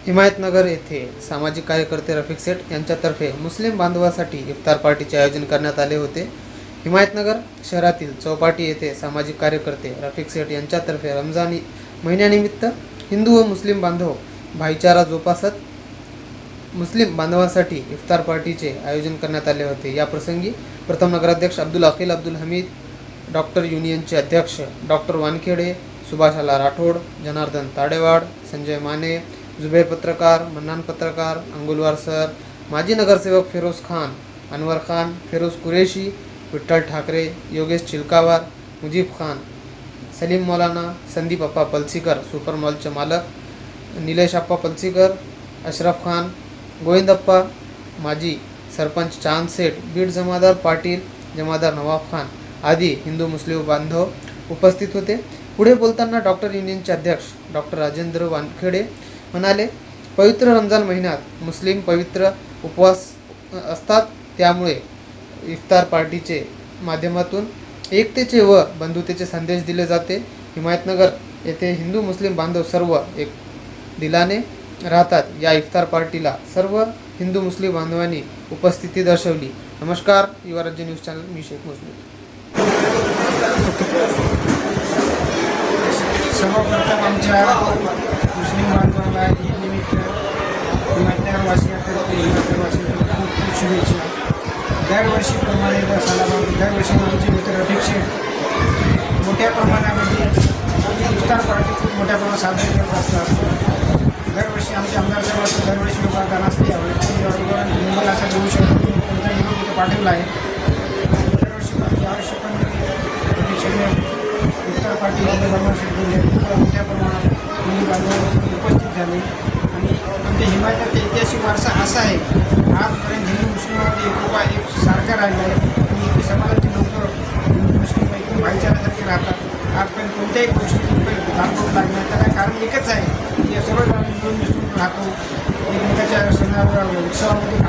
हिमायतनगर येथे सामाजिक कार्यकर्ते रफिक सेठ यांच्यातर्फे मुस्लिम बांधवांसाठी इफ्तार पार्टीचे आयोजन करण्यात आले होते। हिमायतनगर शहरातील चौपाटी येथे सामाजिक कार्यकर्ते रफिक सेठ यांच्यातर्फे रमजान महिन्यानिमित्त हिंदू व मुस्लिम बांधव भाईचारा जोपासत मुस्लिम बांधवांसाठी इफ्तार पार्टीचे आयोजन करण्यात आले होते। या प्रसंगी प्रथम नगराध्यक्ष अब्दुल अकील अब्दुल हमीद, डॉक्टर युनियनचे अध्यक्ष डॉक्टर वानखेडे, सुभाषाला राठोड, जनार्दन ताडेवाड, संजय माने, जुबेर पत्रकार, मन्नान पत्रकार, अंगुलवार सर, माजी नगरसेवक फिरोज खान, अनवर खान, फिरोज कुरेशी, विठ्ठल ठाकरे, योगेश चिलकावार, मुजीब खान, सलीम मौलाना, संदीप अप्पा पलसीकर सुपर मॉलचे मालक, निलेश अप्पा पलसीकर, अशरफ खान, गोविंदप्पा, माजी सरपंच चांद सेठ, बीड जमादार पाटील, जमादार नवाब खान आदी हिंदू मुस्लिम बांधव उपस्थित होते। पुढे बोलताना डॉक्टर युनियनचे अध्यक्ष डॉक्टर राजेंद्र वानखेडे म्हणाले, पवित्र रमजान महिन्यात मुस्लिम पवित्र उपवास असतात, त्यामुळे इफ्तार पार्टीचे माध्यमातून एकतेचे व बंधुतेचे संदेश दिले जाते। हिमायतनगर येथे हिंदू मुस्लिम बांधव सर्व एक दिलाने राहतात। या इफ्तार पार्टीला सर्व हिंदू मुस्लिम बांधवांनी उपस्थिती दर्शवली। नमस्कार, युवा राज्य न्यूज चॅनल, मी शेख मुस्लिम। सर्वप्रथम आमच्या मुस्लिम बांधवांना ईद निमित्त हिमायतनगरवासियांतर्फे खूप खूप शुभेच्छा। दरवर्षीप्रमाणे दरवर्षी आमचे मित्र रफिक शेठ मोठ्या प्रमाणामध्ये इफ्तार पार्टी खूप मोठ्या प्रमाणात साजरी करत असतात। दरवर्षी आमचे आमदार साहेब दरवर्षी योगदान असते, यावेळी मुंबईला असा देऊ शकतो त्यांचा निरोप तिथे पाठवला आहे। दरवर्षी यावर्षी पण रफिक शेठने इफ्तार पार्टी मोठ्या प्रमाणात हिंदू बांधव उपस्थित झाले आणि आमच्या हिमायतचा ऐतिहासिक वारसा असा आहे, आजपर्यंत हिंदू मुस्लिमांमध्ये एकोपा एक सारखा राहिला आहे आणि समाजातील लोक हिंदू मुस्लिम एकदम भाईचारासारखे राहतात। आजपर्यंत कोणत्याही गोष्टीची दाखवून लागणार त्याला कारण एकच आहे की सर्व मिळून मिसळून राहतो, एकमेकाच्या सणावर उत्सवामध्ये